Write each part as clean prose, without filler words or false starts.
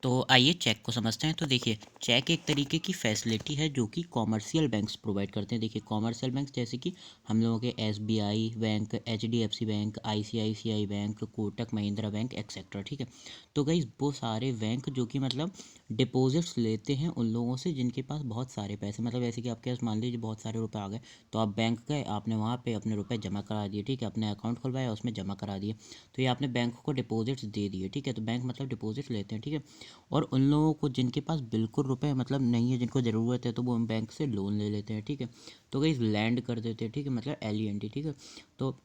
तो आइए चेक को समझते हैं। तो देखिए, चेक एक तरीके की फैसिलिटी है जो कि कॉमर्शियल बैंक्स प्रोवाइड करते हैं। देखिए, कॉमर्शियल बैंक्स जैसे कि हम लोगों के SBI bank, HDFC bank, ICICI bank, Kotak Mahindra bank etcetera. ठीक है, तो गाइस वो सारे बैंक जो कि मतलब डिपॉजिट्स लेते हैं उन लोगों से जिनके पास बहुत सारे पैसे, मतलब ऐसे कि आपके पास मान लीजिए बहुत सारे रुपए आ गए, तो आप बैंक गए, आपने वहाँ पे अपने रुपए जमा करा दिए। ठीक है, अपने अकाउंट खुलवाया, उसमें जमा करा दिए, तो ये आपने बैंक को डिपॉजिट्स दे दिए। ठीक है, तो बैंक मतलब डिपॉजिट लेते हैं। ठीक है, और उन लोगों को जिनके पास बिल्कुल रुपए मतलब नहीं है, जिनको ज़रूरत है, तो वो बैंक से लोन ले लेते हैं। ठीक है, तो गाइस लैंड कर देते हैं। ठीक है, मतलब LEND। ठीक है, तो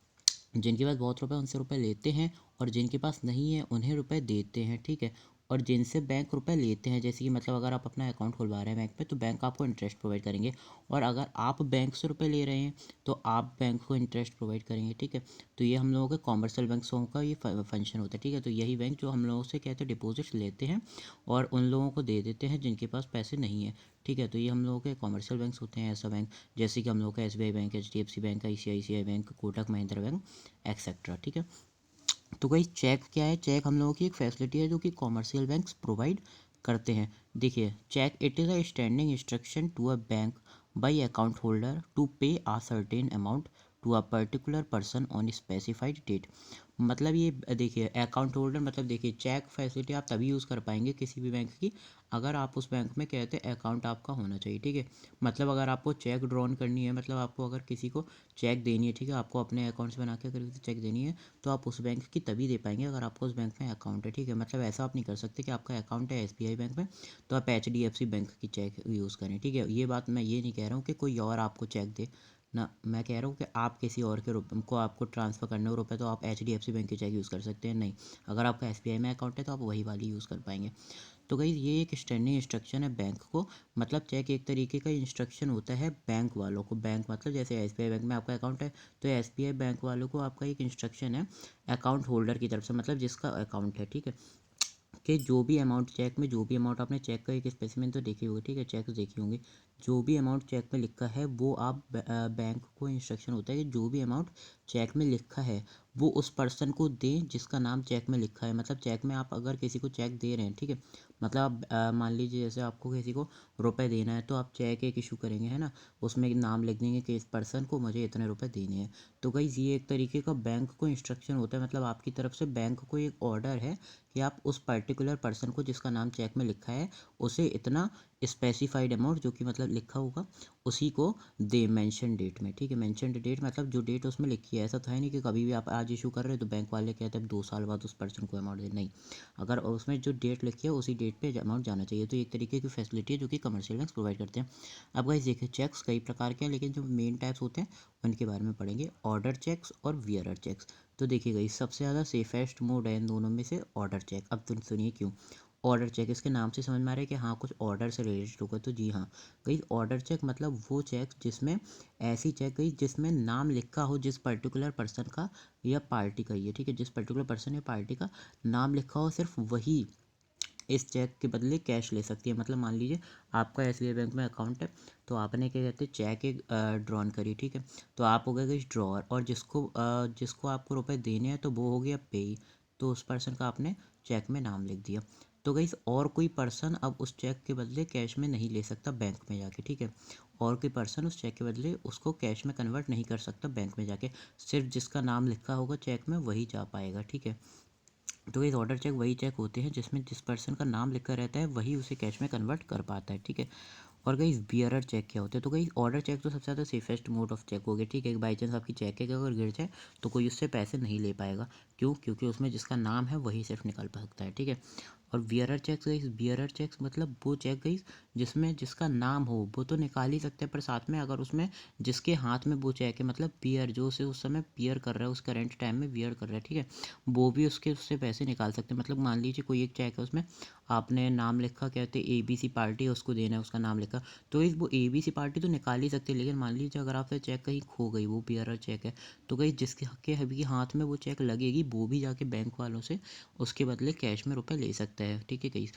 जिनके पास बहुत रुपए उनसे रुपए लेते हैं, और जिनके पास नहीं है उन्हें रुपए देते हैं। ठीक है, और जिनसे बैंक रुपए लेते हैं, जैसे कि मतलब अगर आप अपना अकाउंट खुलवा रहे हैं बैंक में, तो बैंक आपको इंटरेस्ट प्रोवाइड करेंगे, और अगर आप बैंक से रुपए ले रहे हैं तो आप बैंक को इंटरेस्ट प्रोवाइड करेंगे। ठीक है, तो ये हम लोगों के कॉमर्शियल बैंकों का ये फंक्शन होता है। ठीक है, तो यही बैंक जो हम लोगों से कहते हैं डिपॉजिट्स लेते हैं और उन लोगों को दे देते हैं जिनके पास पैसे नहीं है। ठीक है, तो ये हम लोगों के कॉमर्शियल बैंक्स होते हैं। ऐसा बैंक जैसे कि हम लोग का SBI bank, HDFC bank, ICICI bank, Kotak Mahindra bank etcetera. ठीक है, तो भाई चेक क्या है? चेक हम लोगों की एक फैसिलिटी है जो कि कॉमर्शियल बैंक्स प्रोवाइड करते हैं। देखिए, cheque it is a standing instruction to a bank by account holder to pay a certain amount to a particular person on specified date. मतलब ये देखिए, अकाउंट होल्डर मतलब देखिए, चेक फैसिलिटी आप तभी यूज़ कर पाएंगे किसी भी बैंक की अगर आप उस बैंक में कहते हैं अकाउंट आपका होना चाहिए। ठीक है, मतलब अगर आपको चेक ड्रॉन करनी है, मतलब आपको अगर किसी को चेक देनी है, ठीक है, आपको अपने अकाउंट से बना के अगर किसी चेक देनी है, तो आप उस बैंक की तभी दे पाएंगे अगर आपको उस बैंक में अकाउंट है। ठीक है, मतलब ऐसा आप नहीं कर सकते कि आपका अकाउंट है SBI बैंक में तो आप HDFC बैंक की चेक यूज़ करें। ठीक है, ये बात मैं ये नहीं कह रहा हूँ कि कोई और आपको चेक दे ना, मैं कह रहा हूँ कि आप किसी और के रुपये को आपको ट्रांसफ़र करने हो रुपये, तो आप HDFC बैंक की चेक यूज़ कर सकते हैं। नहीं, अगर आपका SBI में अकाउंट है तो आप वही वाली यूज़ कर पाएंगे। तो गाइस ये एक स्टैंडिंग इंस्ट्रक्शन है बैंक को, मतलब चेक एक तरीके का इंस्ट्रक्शन होता है बैंक वालों को। बैंक मतलब जैसे SBI बैंक में आपका अकाउंट है, तो SBI बैंक वालों को आपका एक इंस्ट्रक्शन है अकाउंट होल्डर की तरफ से, मतलब जिसका अकाउंट है। ठीक है, कि जो भी अमाउंट चेक में, जो भी अमाउंट आपने चेक का एक स्पेसिमेन तो देखी होगी। ठीक है, चेक देखी होंगी, जो भी अमाउंट चेक में लिखा है वो आप बैंक को इंस्ट्रक्शन होता है कि जो भी अमाउंट चेक में लिखा है वो उस पर्सन को दें जिसका नाम चेक में लिखा है। मतलब चेक में आप अगर किसी को चेक दे रहे हैं, ठीक है, मतलब आप मान लीजिए जैसे आपको किसी को रुपए देना है, तो आप चेक एक इशू करेंगे, है ना, उसमें नाम लिख देंगे कि इस पर्सन को मुझे इतने रुपए देने हैं। तो गाइस ये एक तरीके का बैंक को इंस्ट्रक्शन होता है, मतलब आपकी तरफ से बैंक को एक ऑर्डर है कि आप उस पर्टिकुलर पर्सन को जिसका नाम चेक में लिखा है उसे इतना स्पेसिफाइड अमाउंट जो कि मतलब लिखा होगा उसी को दे मेंशन डेट में। ठीक है, मेंशन डेट मतलब जो डेट उसमें लिखी है। ऐसा तो है नहीं कि कभी भी आप आज इशू कर रहे हो तो बैंक वाले कहते हैं 2 साल बाद उस पर्सन को अमाउंट दे, नहीं, अगर उसमें जो डेट लिखी है उसी डेट पे अमाउंट जाना चाहिए। तो एक तरीके की फैसिलिटी है जो कि कमर्शियल बैंक प्रोवाइड करते हैं। अब गाइस देखिए, चेक्स कई प्रकार के हैं, लेकिन जो मेन टाइप्स होते हैं उनके बारे में पढ़ेंगे, ऑर्डर चेक्स और वियरर चेक्स। तो देखिए गाइस, सबसे ज़्यादा सेफेस्ट मोड है इन दोनों में से ऑर्डर चेक। अब तुम सुनिए क्यों। ऑर्डर चेक, इसके नाम से समझ में आ रहा है कि हाँ कुछ ऑर्डर से रिलेटेड होगा, तो जी हाँ गई, ऑर्डर चेक मतलब वो चेक जिसमें ऐसी चेक गई जिसमें नाम लिखा हो जिस पर्टिकुलर पर्सन का या पार्टी का, ये ठीक है, जिस पर्टिकुलर पर्सन या पार्टी का नाम लिखा हो सिर्फ वही इस चेक के बदले कैश ले सकती है। मतलब मान लीजिए आपका SBI बैंक में अकाउंट है, तो आपने क्या कहते हैं चेक एक ड्रॉन करी। ठीक है, तो आप हो गए इस ड्रॉअर, और जिसको आपको रुपए देने हैं तो वो हो गया पे, तो उस पर्सन का आपने चेक में नाम लिख दिया। तो गई, और कोई पर्सन अब उस चेक के बदले कैश में नहीं ले सकता बैंक में जाके। ठीक है, और कोई पर्सन उस चेक के बदले उसको कैश में कन्वर्ट नहीं कर सकता बैंक में जाके, सिर्फ जिसका नाम लिखा होगा चेक में वही जा पाएगा। ठीक है, तो इस ऑर्डर चेक वही चेक होते हैं जिसमें जिस पर्सन का नाम लिखा रहता है वही उसे कैश में कन्वर्ट कर पाता है। ठीक है, और गई बियरर चेक क्या होते हैं? तो गई, ऑर्डर चेक तो सबसे ज़्यादा सेफेस्ट मोड ऑफ चेक हो गया। ठीक है, बाई चांस आपकी चेक है कि अगर गिर जाए तो कोई उससे पैसे नहीं ले पाएगा। क्यों? क्योंकि उसमें जिसका नाम है वही सिर्फ निकाल पा सकता है। ठीक है, और बियरर चेक्स गई, बियरर चेक्स मतलब वो चेक गई जिसमें जिसका नाम हो वो तो निकाल ही सकते हैं, पर साथ में अगर उसमें जिसके हाथ में वो चेक है, मतलब पियर जो उसे उस समय पियर कर रहा है, उस करेंट टाइम में बियर कर रहा है, ठीक है, वो भी उससे पैसे निकाल सकते हैं। मतलब मान लीजिए कोई एक चेक है, उसमें आपने नाम लिखा, कहते हैं ABC पार्टी है, उसको देना है, उसका नाम लिखा, तो इस वो ABC पार्टी तो निकाल ही सकते हैं। लेकिन मान लीजिए अगर आपसे चेक कहीं खो गई, वो बियरर चेक है, तो कहीं जिसके के अभी हाथ में वो चेक लगेगी वो भी जाके बैंक वालों से उसके बदले कैश में रुपए ले सकता है। ठीक है कहीं,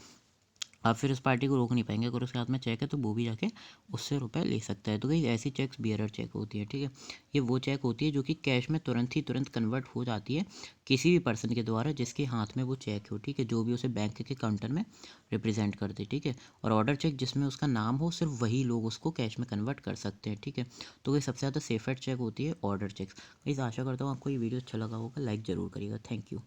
आप फिर उस पार्टी को रोक नहीं पाएंगे। अगर उसके हाथ में चेक है तो वो भी जाके उससे रुपए ले सकता है। तो कहीं ऐसी चेक्स बियरर चेक होती है, ठीक है। ये वो चेक होती है जो कि कैश में तुरंत कन्वर्ट हो जाती है किसी भी पर्सन के द्वारा जिसके हाथ में वो चेक हो, ठीक है, जो भी उसे बैंक के काउंटर में रिप्रेजेंट करते, ठीक है। और ऑर्डर चेक जिसमें उसका नाम हो, सिर्फ वही लोग उसको कैश में कन्वर्ट कर सकते हैं, ठीक है। तो ये सबसे ज़्यादा सेफेस्ट चेक होती है ऑर्डर चेक्स। इस आशा करता हूँ आपको ये वीडियो अच्छा लगा होगा, लाइक ज़रूर करिएगा। Thank you.